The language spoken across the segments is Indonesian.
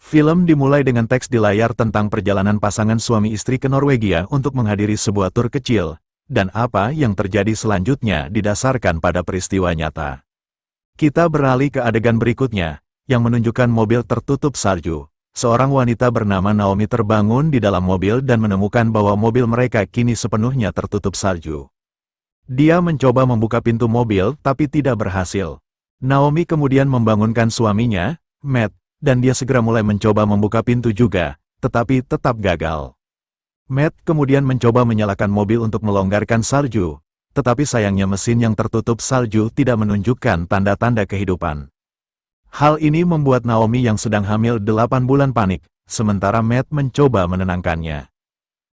Film dimulai dengan teks di layar tentang perjalanan pasangan suami istri ke Norwegia untuk menghadiri sebuah tur kecil, dan apa yang terjadi selanjutnya didasarkan pada peristiwa nyata. Kita beralih ke adegan berikutnya, yang menunjukkan mobil tertutup salju. Seorang wanita bernama Naomi terbangun di dalam mobil dan menemukan bahwa mobil mereka kini sepenuhnya tertutup salju. Dia mencoba membuka pintu mobil tapi tidak berhasil. Naomi kemudian membangunkan suaminya, Matt, dan dia segera mulai mencoba membuka pintu juga, tetapi tetap gagal. Matt kemudian mencoba menyalakan mobil untuk melonggarkan salju, tetapi sayangnya mesin yang tertutup salju tidak menunjukkan tanda-tanda kehidupan. Hal ini membuat Naomi yang sedang hamil 8 bulan panik, sementara Matt mencoba menenangkannya.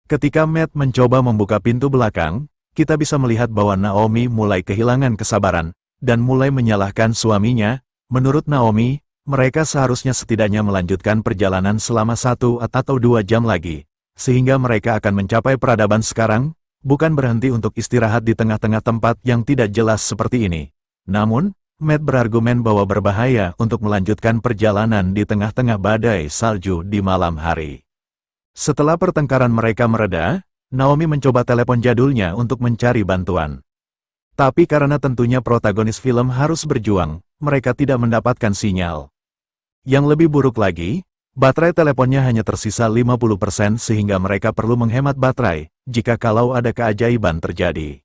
Ketika Matt mencoba membuka pintu belakang, kita bisa melihat bahwa Naomi mulai kehilangan kesabaran, dan mulai menyalahkan suaminya. Menurut Naomi, mereka seharusnya setidaknya melanjutkan perjalanan selama 1 atau 2 jam lagi, sehingga mereka akan mencapai peradaban sekarang, bukan berhenti untuk istirahat di tengah-tengah tempat yang tidak jelas seperti ini. Namun, Matt berargumen bahwa berbahaya untuk melanjutkan perjalanan di tengah-tengah badai salju di malam hari. Setelah pertengkaran mereka mereda, Naomi mencoba telepon jadulnya untuk mencari bantuan. Tapi karena tentunya protagonis film harus berjuang, mereka tidak mendapatkan sinyal. Yang lebih buruk lagi, baterai teleponnya hanya tersisa 50% sehingga mereka perlu menghemat baterai, jika kalau ada keajaiban terjadi.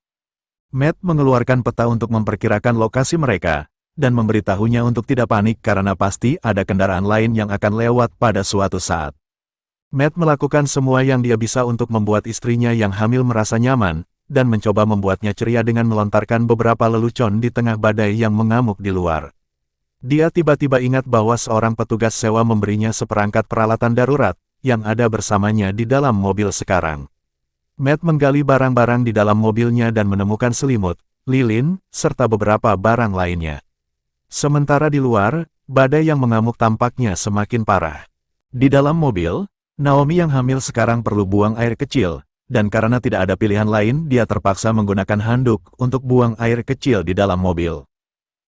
Matt mengeluarkan peta untuk memperkirakan lokasi mereka, dan memberitahunya untuk tidak panik karena pasti ada kendaraan lain yang akan lewat pada suatu saat. Matt melakukan semua yang dia bisa untuk membuat istrinya yang hamil merasa nyaman, dan mencoba membuatnya ceria dengan melontarkan beberapa lelucon di tengah badai yang mengamuk di luar. Dia tiba-tiba ingat bahwa seorang petugas sewa memberinya seperangkat peralatan darurat, yang ada bersamanya di dalam mobil sekarang. Matt menggali barang-barang di dalam mobilnya dan menemukan selimut, lilin, serta beberapa barang lainnya. Sementara di luar, badai yang mengamuk tampaknya semakin parah. Di dalam mobil, Naomi yang hamil sekarang perlu buang air kecil, dan karena tidak ada pilihan lain dia terpaksa menggunakan handuk untuk buang air kecil di dalam mobil.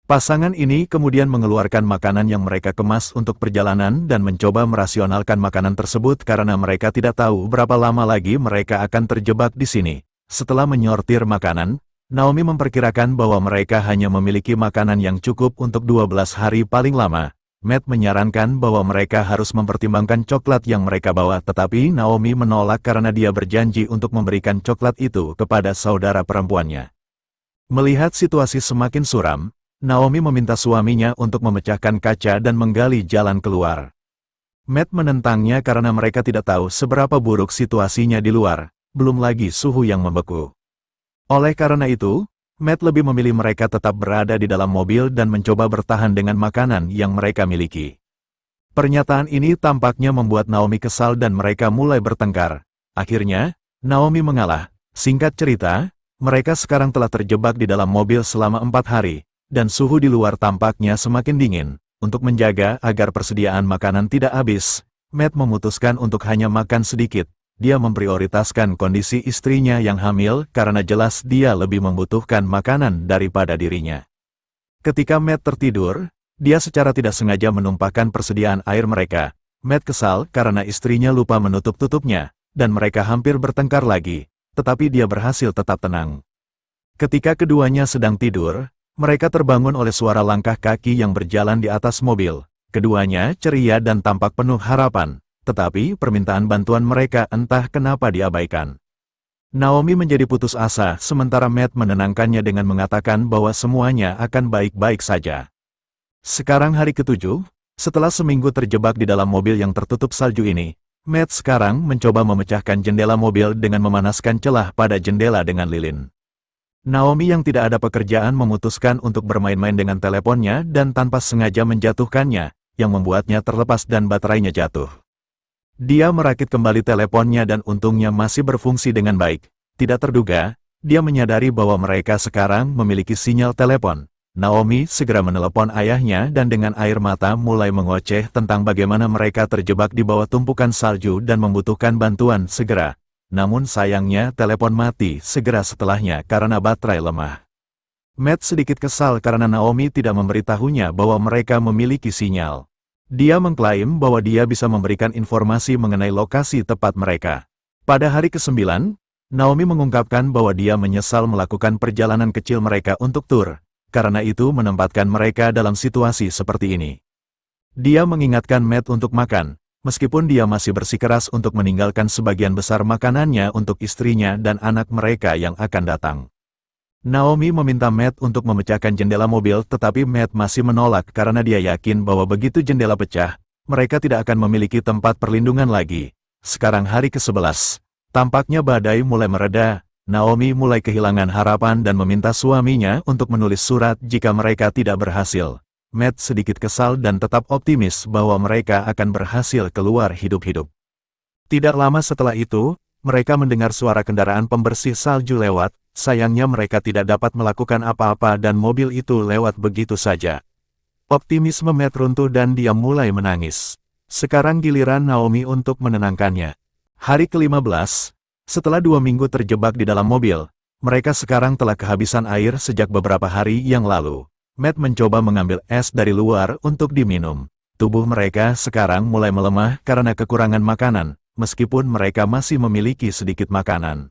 Pasangan ini kemudian mengeluarkan makanan yang mereka kemas untuk perjalanan dan mencoba merasionalkan makanan tersebut karena mereka tidak tahu berapa lama lagi mereka akan terjebak di sini. Setelah menyortir makanan, Naomi memperkirakan bahwa mereka hanya memiliki makanan yang cukup untuk 12 hari paling lama. Matt menyarankan bahwa mereka harus mempertimbangkan coklat yang mereka bawa, tetapi Naomi menolak karena dia berjanji untuk memberikan coklat itu kepada saudara perempuannya. Melihat situasi semakin suram, Naomi meminta suaminya untuk memecahkan kaca dan menggali jalan keluar. Matt menentangnya karena mereka tidak tahu seberapa buruk situasinya di luar, belum lagi suhu yang membeku. Oleh karena itu, Matt lebih memilih mereka tetap berada di dalam mobil dan mencoba bertahan dengan makanan yang mereka miliki. Pernyataan ini tampaknya membuat Naomi kesal dan mereka mulai bertengkar. Akhirnya, Naomi mengalah. Singkat cerita, mereka sekarang telah terjebak di dalam mobil selama 4 hari. Dan suhu di luar tampaknya semakin dingin. Untuk menjaga agar persediaan makanan tidak habis, Matt memutuskan untuk hanya makan sedikit. Dia memprioritaskan kondisi istrinya yang hamil karena jelas dia lebih membutuhkan makanan daripada dirinya. Ketika Matt tertidur, dia secara tidak sengaja menumpahkan persediaan air mereka. Matt kesal karena istrinya lupa menutup tutupnya, dan mereka hampir bertengkar lagi, tetapi dia berhasil tetap tenang. Ketika keduanya sedang tidur, mereka terbangun oleh suara langkah kaki yang berjalan di atas mobil. Keduanya ceria dan tampak penuh harapan, tetapi permintaan bantuan mereka entah kenapa diabaikan. Naomi menjadi putus asa sementara Matt menenangkannya dengan mengatakan bahwa semuanya akan baik-baik saja. Sekarang hari ke-7, setelah seminggu terjebak di dalam mobil yang tertutup salju ini, Matt sekarang mencoba memecahkan jendela mobil dengan memanaskan celah pada jendela dengan lilin. Naomi yang tidak ada pekerjaan memutuskan untuk bermain-main dengan teleponnya dan tanpa sengaja menjatuhkannya, yang membuatnya terlepas dan baterainya jatuh. Dia merakit kembali teleponnya dan untungnya masih berfungsi dengan baik. Tidak terduga, dia menyadari bahwa mereka sekarang memiliki sinyal telepon. Naomi segera menelepon ayahnya dan dengan air mata mulai mengoceh tentang bagaimana mereka terjebak di bawah tumpukan salju dan membutuhkan bantuan segera. Namun sayangnya telepon mati segera setelahnya karena baterai lemah. Matt sedikit kesal karena Naomi tidak memberitahunya bahwa mereka memiliki sinyal. Dia mengklaim bahwa dia bisa memberikan informasi mengenai lokasi tepat mereka. Pada hari ke-9, Naomi mengungkapkan bahwa dia menyesal melakukan perjalanan kecil mereka untuk tur, karena itu menempatkan mereka dalam situasi seperti ini. Dia mengingatkan Matt untuk makan, meskipun dia masih bersikeras untuk meninggalkan sebagian besar makanannya untuk istrinya dan anak mereka yang akan datang. Naomi meminta Matt untuk memecahkan jendela mobil, tetapi Matt masih menolak karena dia yakin bahwa begitu jendela pecah, mereka tidak akan memiliki tempat perlindungan lagi. Sekarang hari ke-11, tampaknya badai mulai mereda. Naomi mulai kehilangan harapan dan meminta suaminya untuk menulis surat jika mereka tidak berhasil. Matt sedikit kesal dan tetap optimis bahwa mereka akan berhasil keluar hidup-hidup. Tidak lama setelah itu, mereka mendengar suara kendaraan pembersih salju lewat. Sayangnya mereka tidak dapat melakukan apa-apa dan mobil itu lewat begitu saja. Optimisme Matt runtuh dan dia mulai menangis. Sekarang giliran Naomi untuk menenangkannya. Hari ke-15, setelah 2 minggu terjebak di dalam mobil, mereka sekarang telah kehabisan air sejak beberapa hari yang lalu. Matt mencoba mengambil es dari luar untuk diminum. Tubuh mereka sekarang mulai melemah karena kekurangan makanan, meskipun mereka masih memiliki sedikit makanan.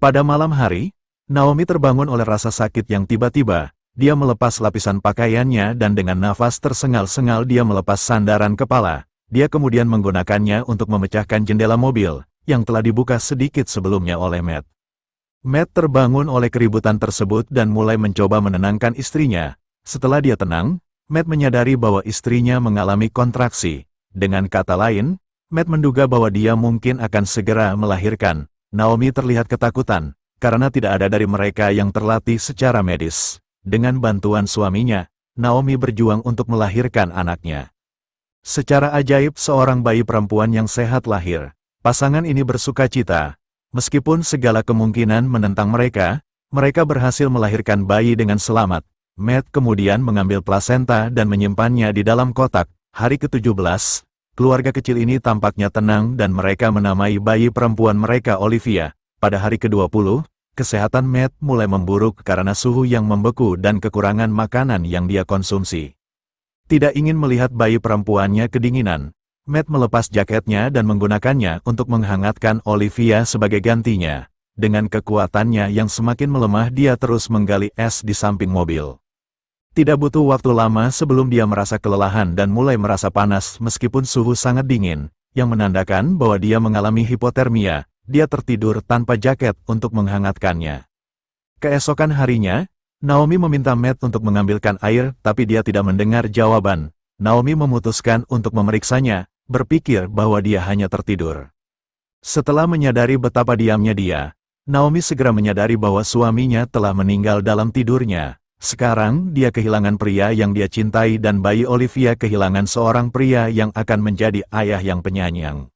Pada malam hari, Naomi terbangun oleh rasa sakit yang tiba-tiba. Dia melepas lapisan pakaiannya dan dengan nafas tersengal-sengal dia melepas sandaran kepala. Dia kemudian menggunakannya untuk memecahkan jendela mobil, yang telah dibuka sedikit sebelumnya oleh Matt. Matt terbangun oleh keributan tersebut dan mulai mencoba menenangkan istrinya. Setelah dia tenang, Matt menyadari bahwa istrinya mengalami kontraksi. Dengan kata lain, Matt menduga bahwa dia mungkin akan segera melahirkan. Naomi terlihat ketakutan, karena tidak ada dari mereka yang terlatih secara medis. Dengan bantuan suaminya, Naomi berjuang untuk melahirkan anaknya. Secara ajaib seorang bayi perempuan yang sehat lahir. Pasangan ini bersukacita. Meskipun segala kemungkinan menentang mereka, mereka berhasil melahirkan bayi dengan selamat. Matt kemudian mengambil plasenta dan menyimpannya di dalam kotak. Hari ke-17, keluarga kecil ini tampaknya tenang dan mereka menamai bayi perempuan mereka Olivia. Pada hari ke-20, kesehatan Matt mulai memburuk karena suhu yang membeku dan kekurangan makanan yang dia konsumsi. Tidak ingin melihat bayi perempuannya kedinginan, Matt melepas jaketnya dan menggunakannya untuk menghangatkan Olivia sebagai gantinya. Dengan kekuatannya yang semakin melemah dia terus menggali es di samping mobil. Tidak butuh waktu lama sebelum dia merasa kelelahan dan mulai merasa panas meskipun suhu sangat dingin, yang menandakan bahwa dia mengalami hipotermia. Dia tertidur tanpa jaket untuk menghangatkannya. Keesokan harinya, Naomi meminta Matt untuk mengambilkan air, tapi dia tidak mendengar jawaban. Naomi memutuskan untuk memeriksanya, berpikir bahwa dia hanya tertidur. Setelah menyadari betapa diamnya dia, Naomi segera menyadari bahwa suaminya telah meninggal dalam tidurnya. Sekarang dia kehilangan pria yang dia cintai dan bayi Olivia kehilangan seorang pria yang akan menjadi ayah yang penyayang.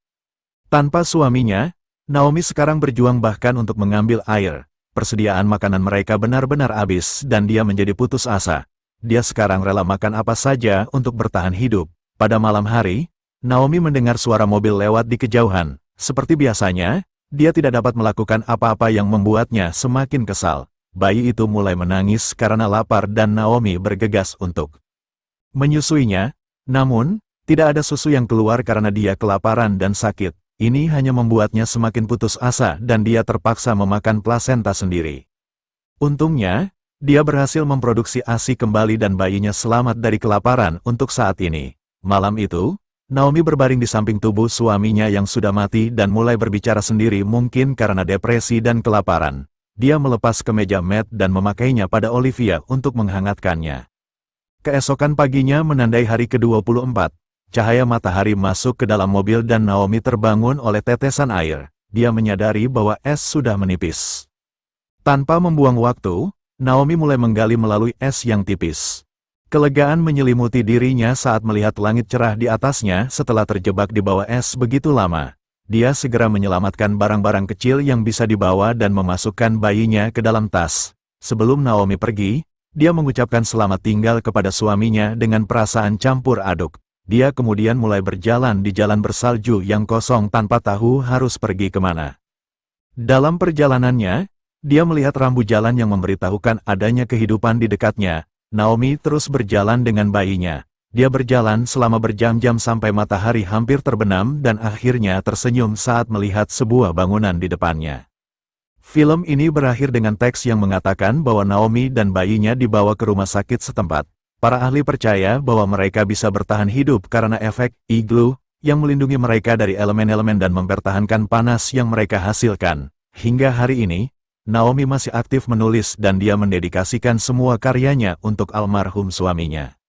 Tanpa suaminya, Naomi sekarang berjuang bahkan untuk mengambil air. Persediaan makanan mereka benar-benar habis dan dia menjadi putus asa. Dia sekarang rela makan apa saja untuk bertahan hidup. Pada malam hari, Naomi mendengar suara mobil lewat di kejauhan. Seperti biasanya, dia tidak dapat melakukan apa-apa yang membuatnya semakin kesal. Bayi itu mulai menangis karena lapar dan Naomi bergegas untuk menyusuinya. Namun, tidak ada susu yang keluar karena dia kelaparan dan sakit. Ini hanya membuatnya semakin putus asa dan dia terpaksa memakan plasenta sendiri. Untungnya, dia berhasil memproduksi ASI kembali dan bayinya selamat dari kelaparan untuk saat ini. Malam itu, Naomi berbaring di samping tubuh suaminya yang sudah mati dan mulai berbicara sendiri mungkin karena depresi dan kelaparan. Dia melepas kemeja Matt dan memakainya pada Olivia untuk menghangatkannya. Keesokan paginya menandai hari ke-24. Cahaya matahari masuk ke dalam mobil dan Naomi terbangun oleh tetesan air. Dia menyadari bahwa es sudah menipis. Tanpa membuang waktu, Naomi mulai menggali melalui es yang tipis. Kelegaan menyelimuti dirinya saat melihat langit cerah di atasnya setelah terjebak di bawah es begitu lama. Dia segera menyelamatkan barang-barang kecil yang bisa dibawa dan memasukkan bayinya ke dalam tas. Sebelum Naomi pergi, dia mengucapkan selamat tinggal kepada suaminya dengan perasaan campur aduk. Dia kemudian mulai berjalan di jalan bersalju yang kosong tanpa tahu harus pergi kemana. Dalam perjalanannya, dia melihat rambu jalan yang memberitahukan adanya kehidupan di dekatnya. Naomi terus berjalan dengan bayinya. Dia berjalan selama berjam-jam sampai matahari hampir terbenam dan akhirnya tersenyum saat melihat sebuah bangunan di depannya. Film ini berakhir dengan teks yang mengatakan bahwa Naomi dan bayinya dibawa ke rumah sakit setempat. Para ahli percaya bahwa mereka bisa bertahan hidup karena efek igloo yang melindungi mereka dari elemen-elemen dan mempertahankan panas yang mereka hasilkan. Hingga hari ini, Naomi masih aktif menulis dan dia mendedikasikan semua karyanya untuk almarhum suaminya.